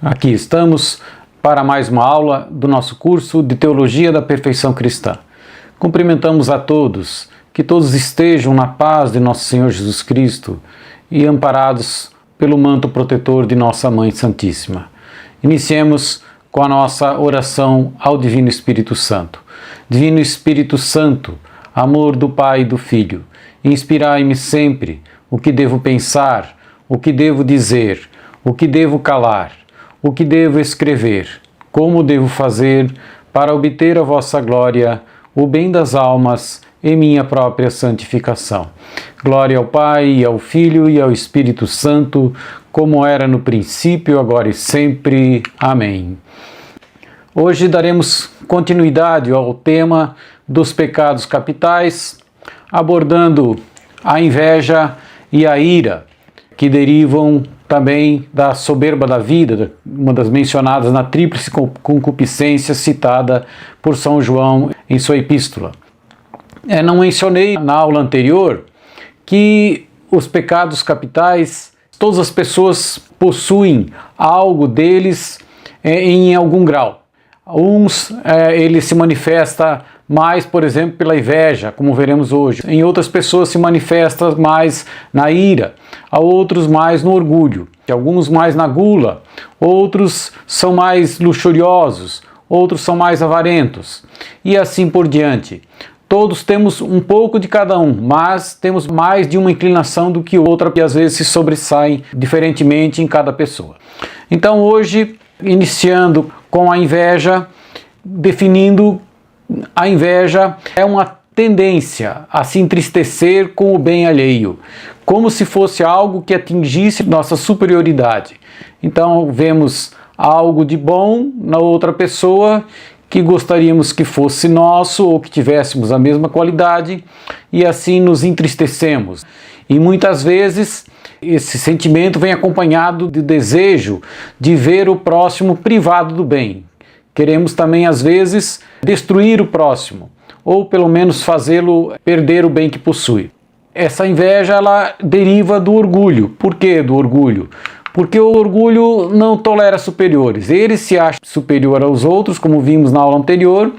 Aqui estamos para mais uma aula do nosso curso de Teologia da Perfeição Cristã. Cumprimentamos a todos, que todos estejam na paz de nosso Senhor Jesus Cristo e amparados pelo manto protetor de nossa Mãe Santíssima. Iniciemos com a nossa oração ao Divino Espírito Santo. Divino Espírito Santo, amor do Pai e do Filho, inspirai-me sempre o que devo pensar, o que devo dizer, o que devo calar, o que devo escrever, como devo fazer para obter a vossa glória, o bem das almas e minha própria santificação. Glória ao Pai, e ao Filho e ao Espírito Santo, como era no princípio, agora e sempre. Amém. Hoje daremos continuidade ao tema dos pecados capitais, abordando a inveja e a ira, que derivam também da soberba da vida, uma das mencionadas na tríplice concupiscência citada por São João em sua epístola. Não mencionei na aula anterior que os pecados capitais, todas as pessoas possuem algo deles em algum grau. Uns, ele se manifesta mais, por exemplo, pela inveja, como veremos hoje. Em outras pessoas se manifesta mais na ira, a outros mais no orgulho, alguns mais na gula, outros são mais luxuriosos, outros são mais avarentos, e assim por diante. Todos temos um pouco de cada um, mas temos mais de uma inclinação do que outra, que às vezes se sobressaem diferentemente em cada pessoa. Então hoje, iniciando com a inveja, definindo a inveja é uma tendência a se entristecer com o bem alheio, como se fosse algo que atingisse nossa superioridade. Então vemos algo de bom na outra pessoa que gostaríamos que fosse nosso ou que tivéssemos a mesma qualidade e assim nos entristecemos. E muitas vezes esse sentimento vem acompanhado do desejo de ver o próximo privado do bem. Queremos também, às vezes, destruir o próximo, ou pelo menos fazê-lo perder o bem que possui. Essa inveja, ela deriva do orgulho. Por que do orgulho? Porque o orgulho não tolera superiores. Ele se acha superior aos outros, como vimos na aula anterior,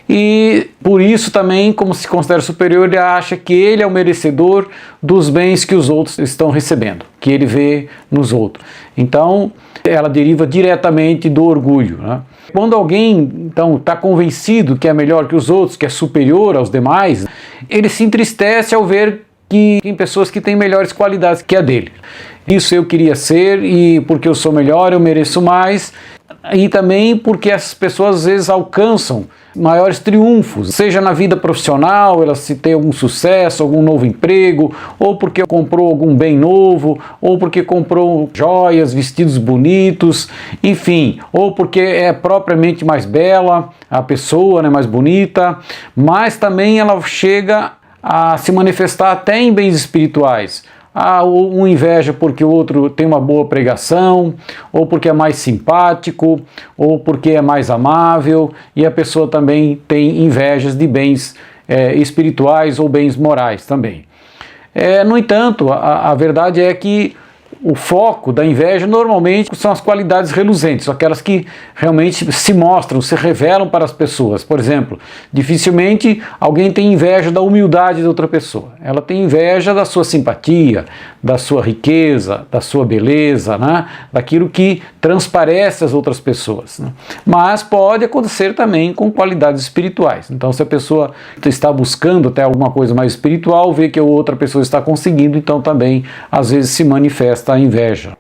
e por isso também, como se considera superior, ele acha que ele é o merecedor dos bens que os outros estão recebendo, que ele vê nos outros. Então, ela deriva diretamente do orgulho, né? Quando alguém, então, está convencido que é melhor que os outros, que é superior aos demais, ele se entristece ao ver que tem pessoas que têm melhores qualidades que a dele. Isso eu queria ser, e porque eu sou melhor, eu mereço mais, e também porque essas pessoas às vezes alcançam maiores triunfos, seja na vida profissional, elas se têm algum sucesso, algum novo emprego, ou porque comprou algum bem novo, ou porque comprou joias, vestidos bonitos, enfim, ou porque é propriamente mais bela a pessoa, né, mais bonita, mas também ela chega a se manifestar até em bens espirituais. Um inveja porque o outro tem uma boa pregação, ou porque é mais simpático, ou porque é mais amável, e a pessoa também tem invejas de bens espirituais ou bens morais também. No entanto, a verdade é que o foco da inveja normalmente são as qualidades reluzentes, aquelas que realmente se mostram, se revelam para as pessoas. Por exemplo, dificilmente alguém tem inveja da humildade de outra pessoa. Ela tem inveja da sua simpatia, da sua riqueza, da sua beleza, né? Daquilo que transparece às outras pessoas, né? Mas pode acontecer também com qualidades espirituais. Então, se a pessoa está buscando até alguma coisa mais espiritual, vê que a outra pessoa está conseguindo, então também às vezes se manifesta a inveja.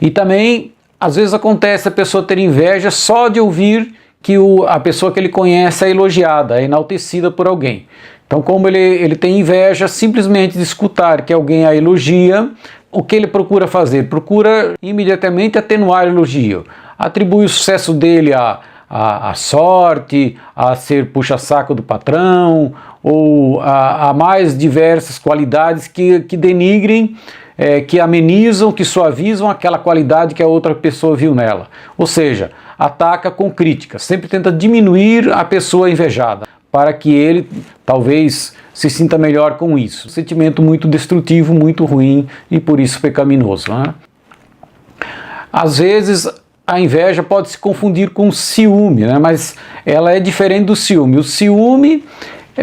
E também, às vezes acontece a pessoa ter inveja só de ouvir que a pessoa que ele conhece é elogiada, é enaltecida por alguém. Então, como ele tem inveja simplesmente de escutar que alguém a elogia, o que ele procura fazer? Procura imediatamente atenuar o elogio. Atribui o sucesso dele à sorte, a ser puxa-saco do patrão, ou a mais diversas qualidades que denigrem, que amenizam, que suavizam aquela qualidade que a outra pessoa viu nela. Ou seja, ataca com críticas, sempre tenta diminuir a pessoa invejada, para que ele talvez se sinta melhor com isso. Um sentimento muito destrutivo, muito ruim e por isso pecaminoso, né? Às vezes A inveja pode se confundir com ciúme, né? Mas ela é diferente do ciúme. O ciúme,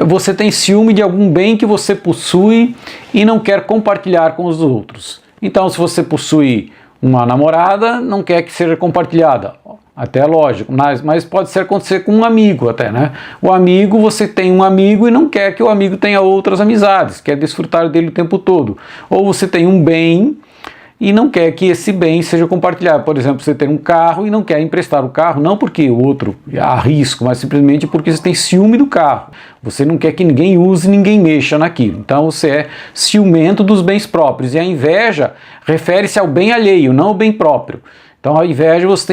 você tem ciúme de algum bem que você possui e não quer compartilhar com os outros. Então, se você possui uma namorada, não quer que seja compartilhada. Até é lógico, mas pode acontecer com um amigo até, né? O amigo, você tem um amigo e não quer que o amigo tenha outras amizades, quer desfrutar dele o tempo todo. Ou você tem um bem e não quer que esse bem seja compartilhado. Por exemplo, você tem um carro e não quer emprestar o carro, não porque o outro há risco, mas simplesmente porque você tem ciúme do carro. Você não quer que ninguém use, ninguém mexa naquilo. Então você é ciumento dos bens próprios. E a inveja refere-se ao bem alheio, não ao bem próprio. Então a inveja, você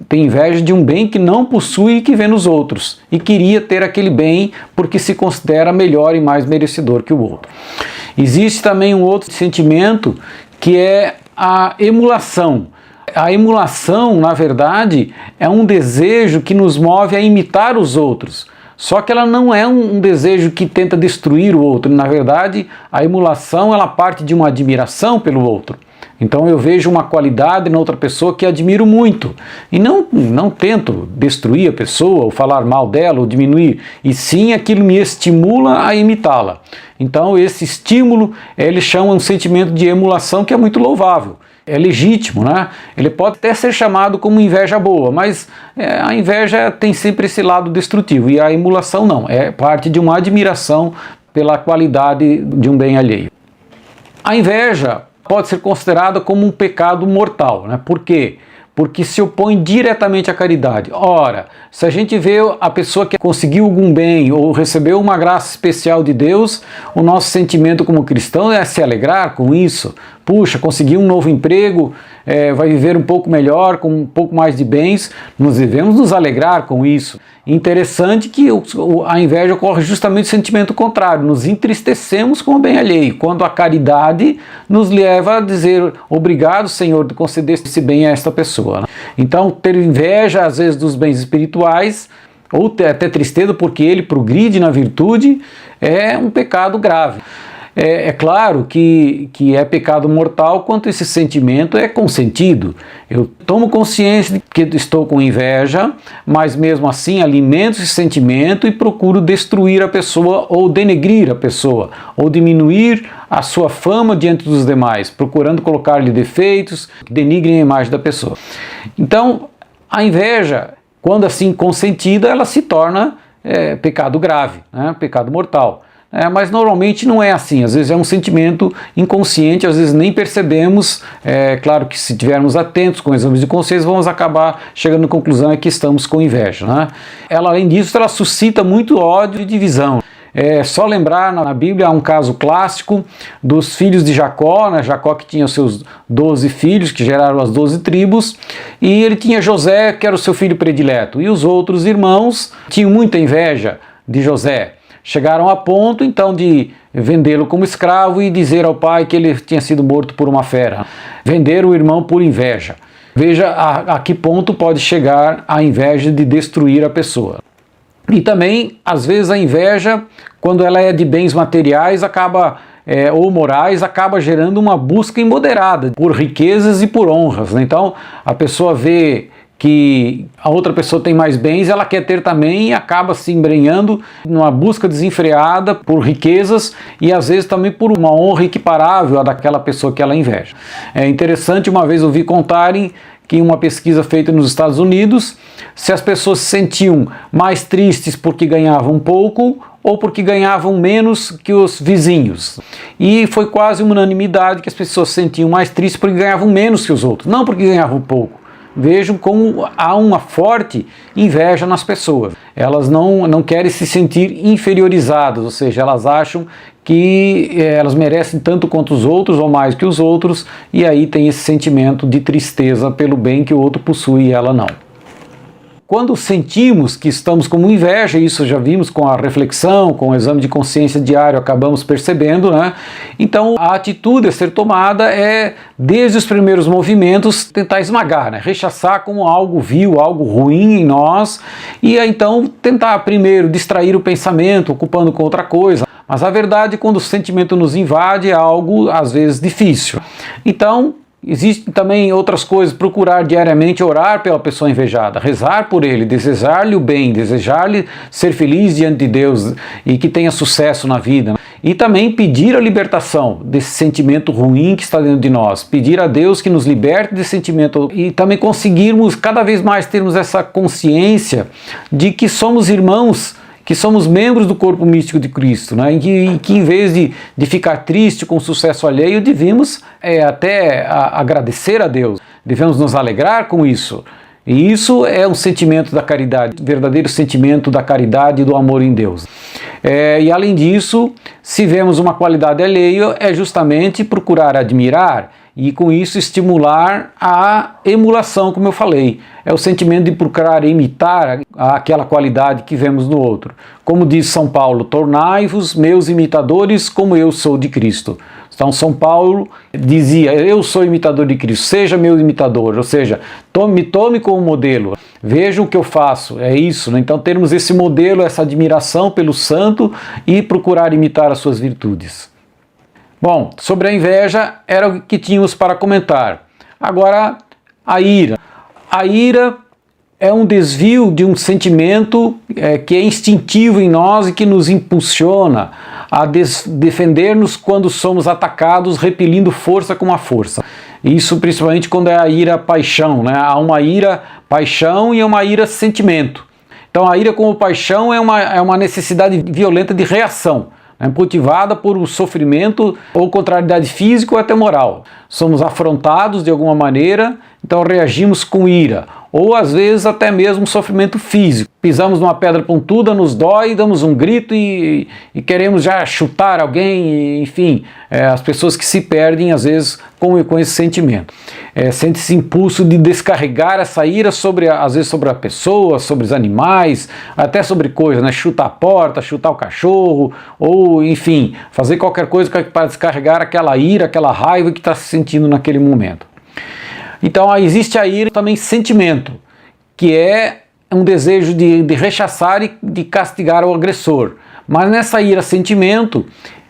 tem inveja de um bem que não possui e que vê nos outros. E queria ter aquele bem porque se considera melhor e mais merecedor que o outro. Existe também um outro sentimento que é a emulação. A emulação, na verdade, é um desejo que nos move a imitar os outros. Só que ela não é um desejo que tenta destruir o outro. Na verdade, a emulação, ela parte de uma admiração pelo outro. Então eu vejo uma qualidade na outra pessoa que admiro muito. E não tento destruir a pessoa, ou falar mal dela, ou diminuir. E sim, aquilo me estimula a imitá-la. Então esse estímulo, eles chamam um sentimento de emulação que é muito louvável. É legítimo, né? Ele pode até ser chamado como inveja boa, mas a inveja tem sempre esse lado destrutivo. E a emulação não, é parte de uma admiração pela qualidade de um bem alheio. A inveja pode ser considerada como um pecado mortal, né? Por quê? Porque se opõe diretamente à caridade. Ora, se a gente vê a pessoa que conseguiu algum bem ou recebeu uma graça especial de Deus, o nosso sentimento como cristão é se alegrar com isso. Puxa, conseguiu um novo emprego, vai viver um pouco melhor, com um pouco mais de bens, nós devemos nos alegrar com isso. Interessante que a inveja ocorre justamente o sentimento contrário, nos entristecemos com o bem alheio, quando a caridade nos leva a dizer obrigado, Senhor, de conceder esse bem a esta pessoa. Então, ter inveja, às vezes, dos bens espirituais, ou até tristeza porque ele progride na virtude, é um pecado grave. É claro que é pecado mortal quando esse sentimento é consentido. Eu tomo consciência de que estou com inveja, mas mesmo assim alimento esse sentimento e procuro destruir a pessoa ou denegrir a pessoa, ou diminuir a sua fama diante dos demais, procurando colocar-lhe defeitos que denigrem a imagem da pessoa. Então, a inveja, quando assim consentida, ela se torna pecado grave, né? Pecado mortal. Mas normalmente não é assim, às vezes é um sentimento inconsciente, às vezes nem percebemos. Claro que se estivermos atentos com exames de consciência, vamos acabar chegando à conclusão que estamos com inveja, né? Ela, além disso, ela suscita muito ódio e divisão. É só lembrar, na Bíblia há um caso clássico dos filhos de Jacó, né? Jacó que tinha seus 12 filhos, que geraram as 12 tribos, e ele tinha José, que era o seu filho predileto, e os outros irmãos tinham muita inveja de José. Chegaram a ponto, então, de vendê-lo como escravo e dizer ao pai que ele tinha sido morto por uma fera. Venderam o irmão por inveja. Veja a que ponto pode chegar a inveja de destruir a pessoa. E também, às vezes, a inveja, quando ela é de bens materiais, ou morais, acaba gerando uma busca imoderada por riquezas e por honras, né? Então, a pessoa vê que a outra pessoa tem mais bens, ela quer ter também e acaba se embrenhando numa busca desenfreada por riquezas e às vezes também por uma honra equiparável à daquela pessoa que ela inveja. É interessante, uma vez eu vi contarem que em uma pesquisa feita nos Estados Unidos, se as pessoas se sentiam mais tristes porque ganhavam pouco ou porque ganhavam menos que os vizinhos. E foi quase uma unanimidade que as pessoas se sentiam mais tristes porque ganhavam menos que os outros, não porque ganhavam pouco. Vejam como há uma forte inveja nas pessoas. Elas não querem se sentir inferiorizadas, ou seja, elas acham que elas merecem tanto quanto os outros ou mais que os outros, e aí tem esse sentimento de tristeza pelo bem que o outro possui e ela não. Quando sentimos que estamos com inveja, isso já vimos com a reflexão, com o exame de consciência diário, acabamos percebendo, né? Então a atitude a ser tomada é, desde os primeiros movimentos, tentar esmagar, né? Rechaçar como algo vil, algo ruim em nós, e então tentar primeiro distrair o pensamento, ocupando com outra coisa. Mas a verdade, quando o sentimento nos invade, é algo às vezes difícil. Então, Existem também outras coisas, procurar diariamente orar pela pessoa invejada, rezar por ele, desejar-lhe o bem, desejar-lhe ser feliz diante de Deus e que tenha sucesso na vida. E também pedir a libertação desse sentimento ruim que está dentro de nós, pedir a Deus que nos liberte desse sentimento e também conseguirmos cada vez mais termos essa consciência de que somos irmãos, que somos membros do corpo místico de Cristo, né? E que em vez de ficar triste com o sucesso alheio, devemos até agradecer a Deus, devemos nos alegrar com isso. E isso é um sentimento da caridade, verdadeiro sentimento da caridade e do amor em Deus. E além disso, se vemos uma qualidade alheia, é justamente procurar admirar e com isso estimular a emulação, como eu falei. É o sentimento de procurar imitar aquela qualidade que vemos no outro. Como diz São Paulo, tornai-vos meus imitadores como eu sou de Cristo. Então São Paulo dizia, eu sou imitador de Cristo, seja meu imitador, ou seja, me tome como modelo, veja o que eu faço, é isso, né? Então termos esse modelo, essa admiração pelo santo e procurar imitar as suas virtudes. Bom, sobre a inveja era o que tínhamos para comentar. Agora, a ira. A ira é um desvio de um sentimento que é instintivo em nós e que nos impulsiona a defender-nos quando somos atacados, repelindo força com a força. Isso principalmente quando é a ira-paixão, né? Há uma ira-paixão e uma ira-sentimento. Então a ira como paixão é uma necessidade violenta de reação, motivada por um sofrimento ou contrariedade física ou até moral. Somos afrontados de alguma maneira, então reagimos com ira. Ou às vezes até mesmo sofrimento físico. Pisamos numa pedra pontuda, nos dói, damos um grito e queremos já chutar alguém, enfim, as pessoas que se perdem às vezes com esse sentimento. Sente esse impulso de descarregar essa ira às vezes sobre a pessoa, sobre os animais, até sobre coisas, né? Chutar a porta, chutar o cachorro, ou enfim, fazer qualquer coisa para descarregar aquela ira, aquela raiva que está se sentindo naquele momento. Então existe a ira também sentimento, que é um desejo de rechaçar e de castigar o agressor. Mas nessa ira sentimento,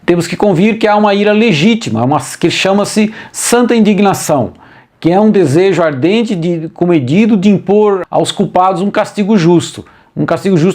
temos que convir que há uma ira legítima, que chama-se santa indignação, que é um desejo ardente comedido de impor aos culpados um castigo justo,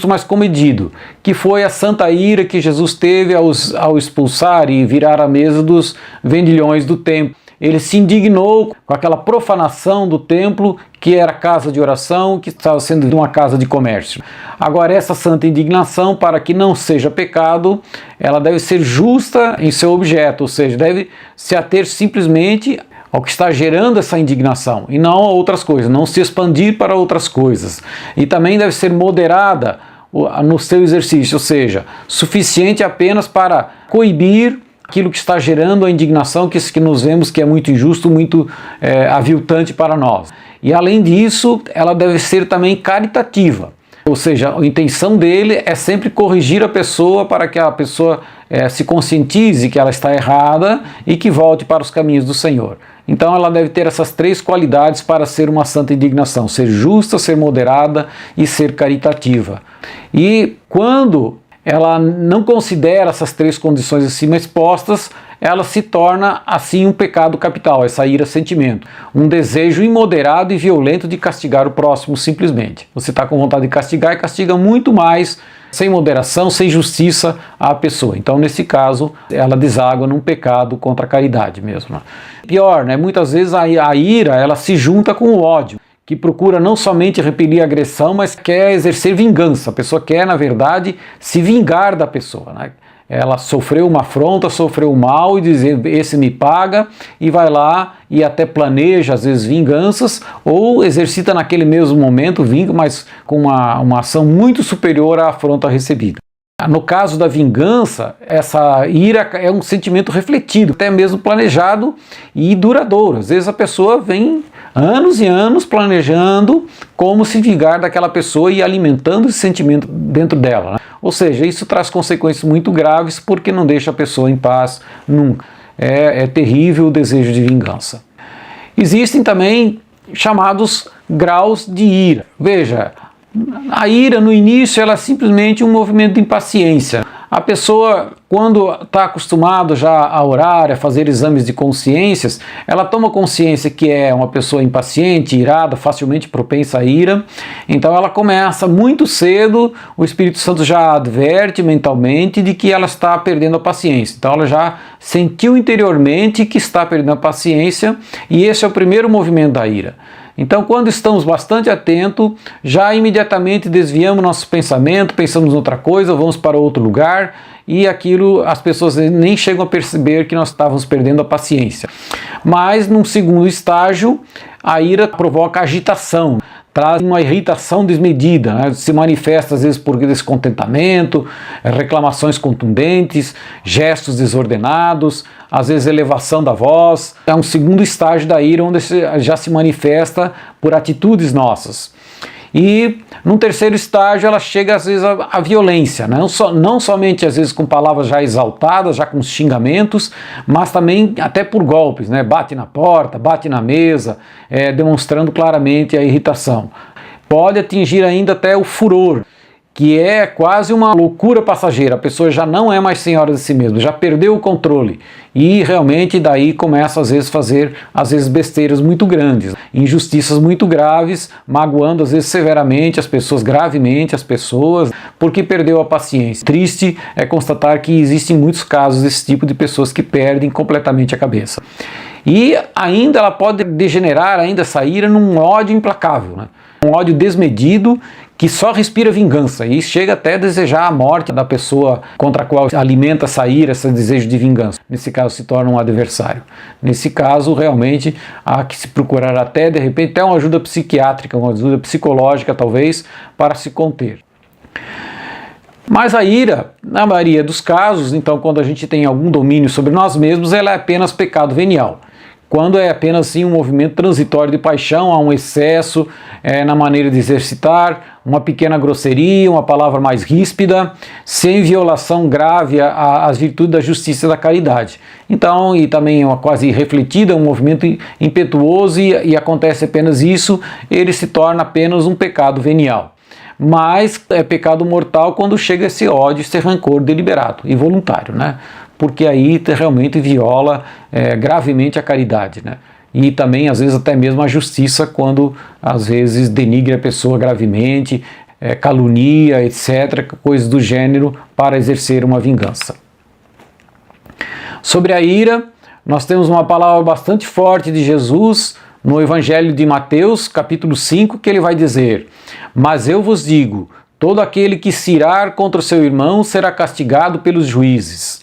mas comedido, que foi a santa ira que Jesus teve ao expulsar e virar a mesa dos vendilhões do templo. Ele se indignou com aquela profanação do templo, que era casa de oração, que estava sendo uma casa de comércio. Agora, essa santa indignação, para que não seja pecado, ela deve ser justa em seu objeto, ou seja, deve se ater simplesmente ao que está gerando essa indignação, e não a outras coisas, não se expandir para outras coisas. E também deve ser moderada no seu exercício, ou seja, suficiente apenas para coibir aquilo que está gerando a indignação, que nos vemos que é muito injusto, muito aviltante para nós. E além disso, ela deve ser também caritativa, ou seja, a intenção dele é sempre corrigir a pessoa para que a pessoa se conscientize que ela está errada e que volte para os caminhos do Senhor. Então ela deve ter essas três qualidades para ser uma santa indignação: ser justa, ser moderada e ser caritativa. E quando ela não considera essas três condições acima expostas, ela se torna assim um pecado capital, essa ira sentimento, um desejo imoderado e violento de castigar o próximo simplesmente. Você está com vontade de castigar e castiga muito mais, sem moderação, sem justiça à pessoa. Então nesse caso ela deságua num pecado contra a caridade mesmo. Pior, né? Muitas vezes a ira ela se junta com o ódio, que procura não somente repelir a agressão, mas quer exercer vingança. A pessoa quer, na verdade, se vingar da pessoa, né? Ela sofreu uma afronta, sofreu um mal e dizer, esse me paga, e vai lá e até planeja, às vezes, vinganças, ou exercita naquele mesmo momento, mas com uma ação muito superior à afronta recebida. No caso da vingança, essa ira é um sentimento refletido, até mesmo planejado e duradouro. Às vezes a pessoa vem anos e anos planejando como se vingar daquela pessoa e alimentando esse sentimento dentro dela, né? Ou seja, isso traz consequências muito graves porque não deixa a pessoa em paz nunca. É terrível o desejo de vingança. Existem também chamados graus de ira. Veja, a ira no início ela é simplesmente um movimento de impaciência. A pessoa, quando está acostumado já a orar, a fazer exames de consciências, ela toma consciência que é uma pessoa impaciente, irada, facilmente propensa à ira. Então ela começa muito cedo, o Espírito Santo já adverte mentalmente de que ela está perdendo a paciência. Então ela já sentiu interiormente que está perdendo a paciência, e esse é o primeiro movimento da ira. Então, quando estamos bastante atentos, já imediatamente desviamos nosso pensamento, pensamos em outra coisa, vamos para outro lugar, e aquilo as pessoas nem chegam a perceber que nós estávamos perdendo a paciência. Mas, num segundo estágio, a ira provoca agitação, traz uma irritação desmedida, né? Se manifesta às vezes por descontentamento, reclamações contundentes, gestos desordenados, às vezes elevação da voz. É um segundo estágio da ira, onde já se manifesta por atitudes nossas. E num terceiro estágio ela chega às vezes à violência, né? Não somente às vezes com palavras já exaltadas, já com xingamentos, mas também até por golpes, né? Bate na porta, bate na mesa, demonstrando claramente a irritação. Pode atingir ainda até o furor, que é quase uma loucura passageira. A pessoa já não é mais senhora de si mesma, já perdeu o controle, e realmente daí começa às vezes a fazer besteiras muito grandes, injustiças muito graves, magoando às vezes severamente as pessoas, gravemente as pessoas, porque perdeu a paciência. Triste é constatar que existem muitos casos desse tipo de pessoas que perdem completamente a cabeça. E ainda ela pode degenerar ainda essa ira num ódio implacável, né? Um ódio desmedido que só respira vingança e chega até a desejar a morte da pessoa contra a qual alimenta essa ira, esse desejo de vingança. Nesse caso se torna um adversário. Nesse caso realmente há que se procurar até de repente até uma ajuda psiquiátrica, uma ajuda psicológica talvez, para se conter. Mas a ira, na maioria dos casos, então quando a gente tem algum domínio sobre nós mesmos, ela é apenas pecado venial. Quando é apenas assim, um movimento transitório de paixão, há um excesso na maneira de exercitar, uma pequena grosseria, uma palavra mais ríspida, sem violação grave às virtudes da justiça e da caridade. Então, e também uma quase refletida, um movimento impetuoso e acontece apenas isso, ele se torna apenas um pecado venial. Mas é pecado mortal quando chega esse ódio, esse rancor deliberado e voluntário, né? Porque aí realmente viola gravemente a caridade, né? E também, às vezes, até mesmo a justiça, quando, às vezes, denigre a pessoa gravemente, calunia, etc., coisas do gênero, para exercer uma vingança. Sobre a ira, nós temos uma palavra bastante forte de Jesus no Evangelho de Mateus, capítulo 5, que ele vai dizer: "Mas eu vos digo, todo aquele que se irar contra o seu irmão será castigado pelos juízes.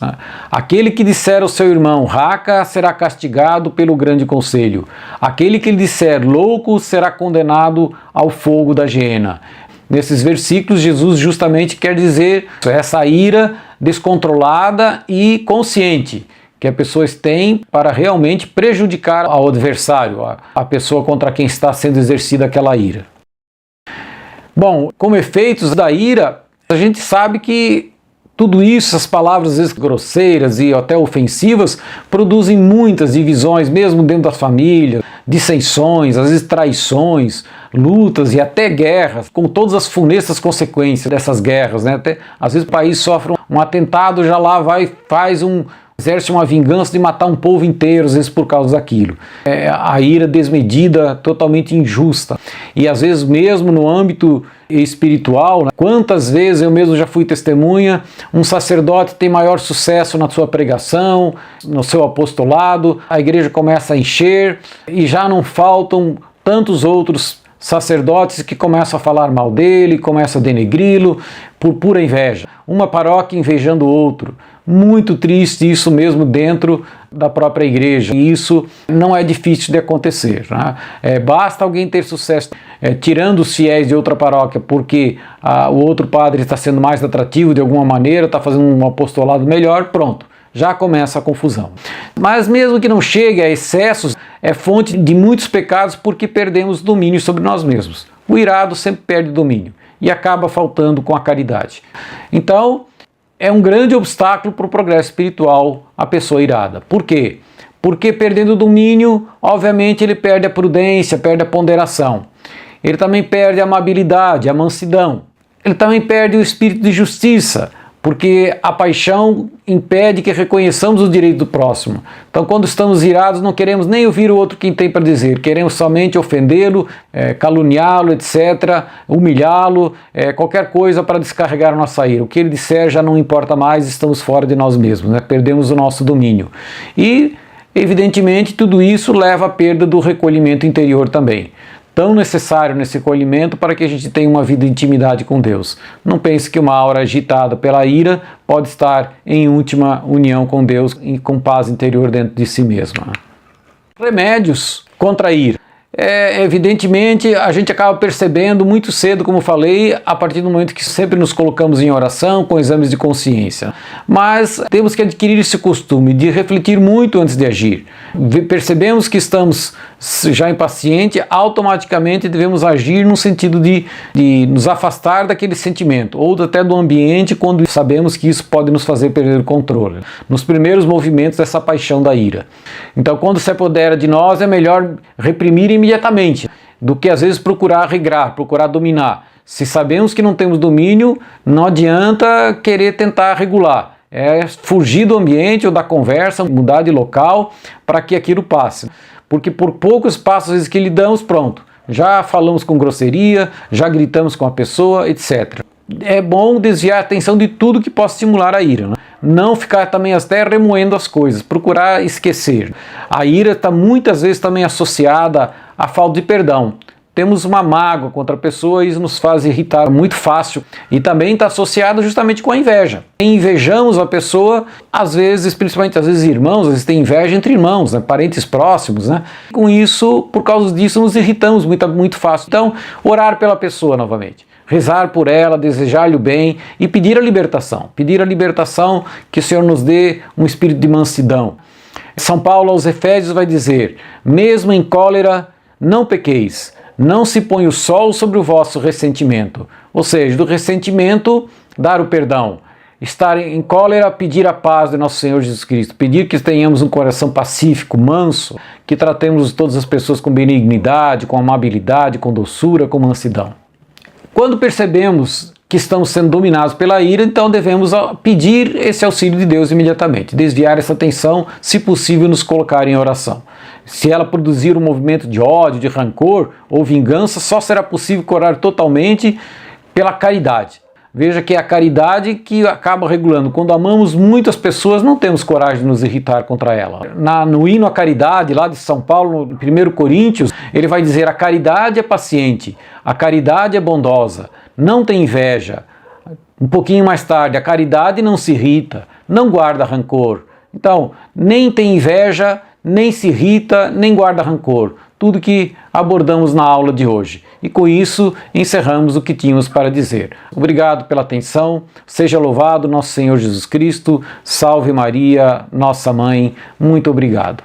Aquele que disser ao seu irmão raca será castigado pelo grande conselho. Aquele que lhe disser louco será condenado ao fogo da hiena." Nesses versículos, Jesus justamente quer dizer essa ira descontrolada e consciente que as pessoas têm para realmente prejudicar ao adversário, a pessoa contra quem está sendo exercida aquela ira. Bom, como efeitos da ira, a gente sabe que tudo isso, essas palavras às vezes grosseiras e até ofensivas, produzem muitas divisões, mesmo dentro das famílias, dissensões, às vezes traições, lutas e até guerras, com todas as funestas consequências dessas guerras, né? Até, às vezes o país sofre um atentado, já lá vai, exerce uma vingança de matar um povo inteiro, às vezes por causa daquilo. A ira desmedida, totalmente injusta. E às vezes mesmo no âmbito espiritual, né? Quantas vezes eu mesmo já fui testemunha, um sacerdote tem maior sucesso na sua pregação, no seu apostolado, a igreja começa a encher e já não faltam tantos outros sacerdotes que começam a falar mal dele, começam a denegri-lo por pura inveja. Uma paróquia invejando o outro. Muito triste isso mesmo dentro da própria igreja. E isso não é difícil de acontecer, né? Basta alguém ter sucesso tirando os fiéis de outra paróquia porque o outro padre está sendo mais atrativo de alguma maneira, está fazendo um apostolado melhor, pronto. Já começa a confusão. Mas mesmo que não chegue a excessos, é fonte de muitos pecados porque perdemos domínio sobre nós mesmos. O irado sempre perde domínio e acaba faltando com a caridade. Então, é um grande obstáculo para o progresso espiritual a pessoa irada. Por quê? Porque perdendo o domínio, obviamente ele perde a prudência, perde a ponderação. Ele também perde a amabilidade, a mansidão. Ele também perde o espírito de justiça, porque a paixão impede que reconheçamos o direito do próximo. Então, quando estamos irados, não queremos nem ouvir o outro que tem para dizer, queremos somente ofendê-lo, caluniá-lo, etc., humilhá-lo, qualquer coisa para descarregar a nossa ira. O que ele disser já não importa mais, estamos fora de nós mesmos, né? Perdemos o nosso domínio. E, evidentemente, tudo isso leva à perda do recolhimento interior também. Tão necessário nesse recolhimento para que a gente tenha uma vida de intimidade com Deus. Não pense que uma aura agitada pela ira pode estar em última união com Deus e com paz interior dentro de si mesma. Remédios contra a ira. Evidentemente, a gente acaba percebendo muito cedo, como falei, a partir do momento que sempre nos colocamos em oração, com exames de consciência. Mas temos que adquirir esse costume de refletir muito antes de agir. Percebemos que estamos já impacientes, automaticamente devemos agir no sentido de nos afastar daquele sentimento, ou até do ambiente, quando sabemos que isso pode nos fazer perder o controle. Nos primeiros movimentos dessa paixão da ira. Então, quando se apodera de nós, é melhor reprimir imediatamente, do que às vezes procurar regrar, procurar dominar. Se sabemos que não temos domínio, não adianta querer tentar regular. É fugir do ambiente ou da conversa, mudar de local para que aquilo passe. Porque por poucos passos às vezes que lhe damos, pronto, já falamos com grosseria, já gritamos com a pessoa, etc. É bom desviar a atenção de tudo que possa estimular a ira, né? Não ficar também até remoendo as coisas, procurar esquecer. A ira está muitas vezes também associada à falta de perdão. Temos uma mágoa contra a pessoa e isso nos faz irritar muito fácil. E também está associado justamente com a inveja. Invejamos a pessoa, às vezes, principalmente às vezes irmãos, às vezes tem inveja entre irmãos, né? Parentes próximos, né? Com isso, por causa disso, nos irritamos muito fácil. Então, orar pela pessoa novamente. Rezar por ela, desejar-lhe o bem e pedir a libertação. Pedir a libertação, que o Senhor nos dê um espírito de mansidão. São Paulo aos Efésios vai dizer: mesmo em cólera, não pequeis, não se põe o sol sobre o vosso ressentimento. Ou seja, do ressentimento, dar o perdão. Estar em cólera, pedir a paz do nosso Senhor Jesus Cristo. Pedir que tenhamos um coração pacífico, manso, que tratemos todas as pessoas com benignidade, com amabilidade, com doçura, com mansidão. Quando percebemos que estamos sendo dominados pela ira, então devemos pedir esse auxílio de Deus imediatamente, desviar essa atenção, se possível nos colocar em oração. Se ela produzir um movimento de ódio, de rancor ou vingança, só será possível curar totalmente pela caridade. Veja que é a caridade que acaba regulando. Quando amamos muitas pessoas, não temos coragem de nos irritar contra ela. No hino à caridade, lá de São Paulo, no 1 Coríntios, ele vai dizer: a caridade é paciente, a caridade é bondosa, não tem inveja. Um pouquinho mais tarde, a caridade não se irrita, não guarda rancor. Então, nem tem inveja, nem se irrita, nem guarda rancor. Tudo que abordamos na aula de hoje. E com isso, encerramos o que tínhamos para dizer. Obrigado pela atenção. Seja louvado nosso Senhor Jesus Cristo. Salve Maria, nossa Mãe. Muito obrigado.